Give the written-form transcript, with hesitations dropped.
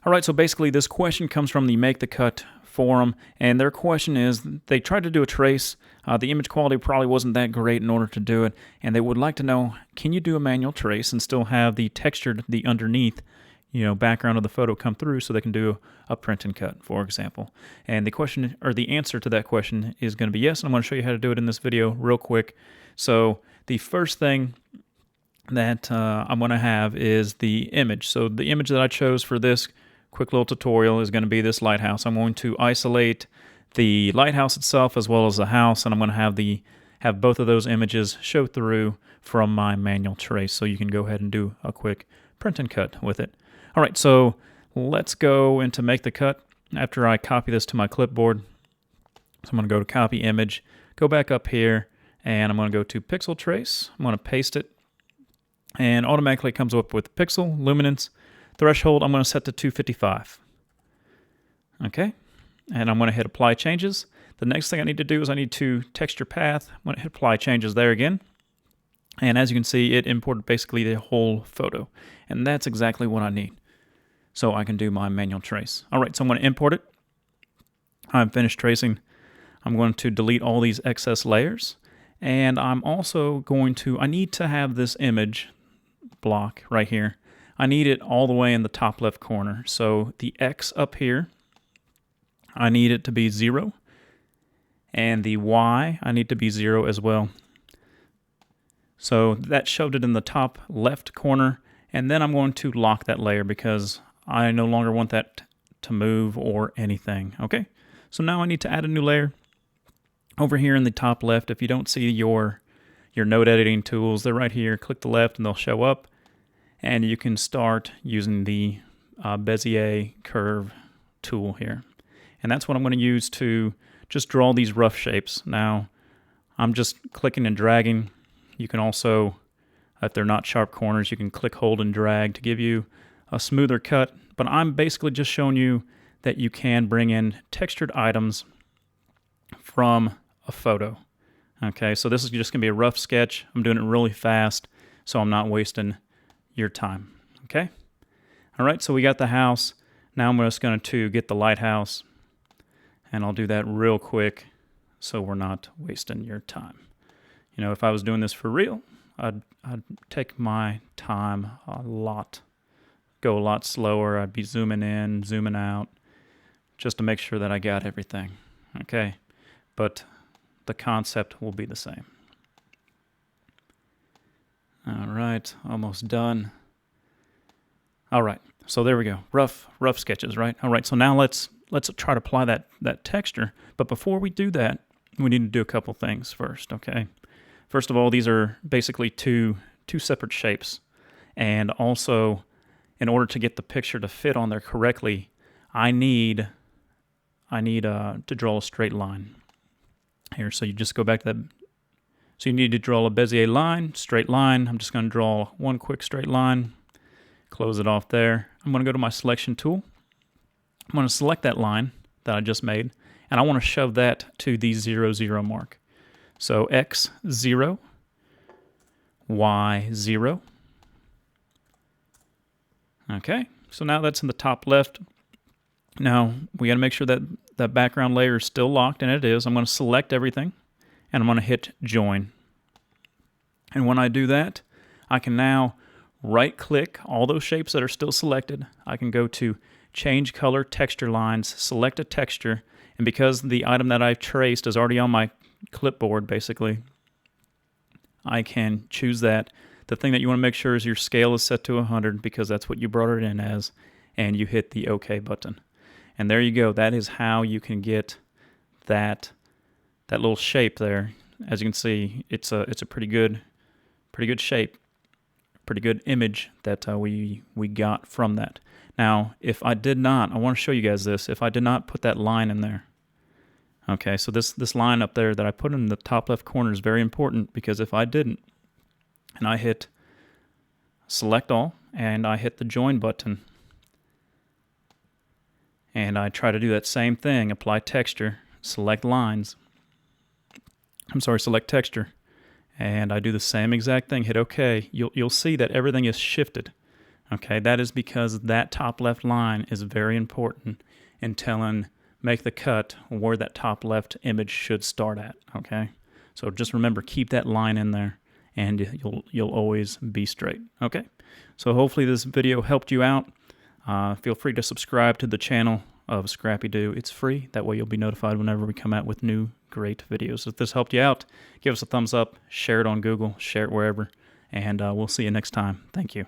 All right, so basically this question comes from the Make the Cut forum, and their question is, they tried to do a trace. The image quality probably wasn't that great in order to do it, and they would like to know, can you do a manual trace and still have the textured, the underneath, background of the photo come through so they can do a print and cut, for example. And the question, or the answer to that question is going to be yes, and I'm going to show you how to do it in this video real quick. So the first thing that I'm going to have is the image. So the image that I chose for this quick little tutorial is going to be this lighthouse. I'm going to isolate the lighthouse itself as well as the house, and I'm going to have both of those images show through from my manual trace, so you can go ahead and do a quick print and cut with it. All right, so let's go into Make the Cut after I copy this to my clipboard. So I'm going to go to Copy Image, go back up here, and I'm going to go to Pixel Trace. I'm going to paste it, and automatically it comes up with Pixel, Luminance, Threshold. I'm going to set to 255. Okay, and I'm going to hit Apply Changes. The next thing I need to do is I need to Texture Path. I'm going to hit Apply Changes there again. And as you can see, it imported basically the whole photo. And that's exactly what I need, so I can do my manual trace. All right, so I'm going to import it. I'm finished tracing. I'm going to delete all these excess layers. And I'm also going to, I need to have this image block right here. I need it all the way in the top left corner. So the X up here, I need it to be 0. And the Y, I need to be 0 as well. So that shoved it in the top left corner. And then I'm going to lock that layer because I no longer want that to move or anything. Okay, so now I need to add a new layer. Over here in the top left, if you don't see your node editing tools, they're right here. Click the left and they'll show up. And you can start using the Bezier curve tool here. And that's what I'm going to use to just draw these rough shapes. Now, I'm just clicking and dragging. You can also, if they're not sharp corners, you can click, hold, and drag to give you a smoother cut. But I'm basically just showing you that you can bring in textured items from a photo. Okay, so this is just going to be a rough sketch. I'm doing it really fast, so I'm not wasting your time. Okay? All right, so we got the house. Now I'm just going to get the lighthouse, and I'll do that real quick so we're not wasting your time. If I was doing this for real, I'd take my time go a lot slower. I'd be zooming in, zooming out, just to make sure that I got everything. Okay, but the concept will be the same. All right, almost done. All right, so there we go. Rough sketches, right? All right, so now let's try to apply that texture. But before we do that, we need to do a couple things first, okay? First of all, these are basically two separate shapes. And also, in order to get the picture to fit on there correctly, I need to draw a straight line here. So you just go back to that. So you need to draw a Bezier line, straight line. I'm just going to draw one quick straight line, close it off there. I'm going to go to my selection tool. I'm going to select that line that I just made, and I want to shove that to the 0, 0 mark. So X 0, Y 0. Okay, so now that's in the top left. Now we got to make sure that that background layer is still locked, and it is. I'm going to select everything, and I'm going to hit Join. And when I do that, I can now right-click all those shapes that are still selected. I can go to Change Color Texture Lines, select a texture, and because the item that I've traced is already on my clipboard, basically, I can choose that. The thing that you want to make sure is your scale is set to 100 because that's what you brought it in as, and you hit the OK button. And there you go. That is how you can get that little shape there. As you can see, it's a pretty good shape, pretty good image that we got from that. Now, if I did not, I want to show you guys this. If I did not put that line in there, okay, so this line up there that I put in the top left corner is very important, because if I didn't, and I hit Select All, and I hit the Join button, and I try to do that same thing, apply texture, select lines, select texture, and I do the same exact thing, hit OK, you'll see that everything is shifted. Okay, that is because that top left line is very important in telling Make the Cut where that top left image should start at. Okay, so just remember, keep that line in there, and you'll always be straight. Okay, so hopefully this video helped you out. Feel free to subscribe to the channel of Scrappy Doo. It's free. That way you'll be notified whenever we come out with new great videos. If this helped you out, give us a thumbs up, share it on Google, share it wherever, and we'll see you next time. Thank you.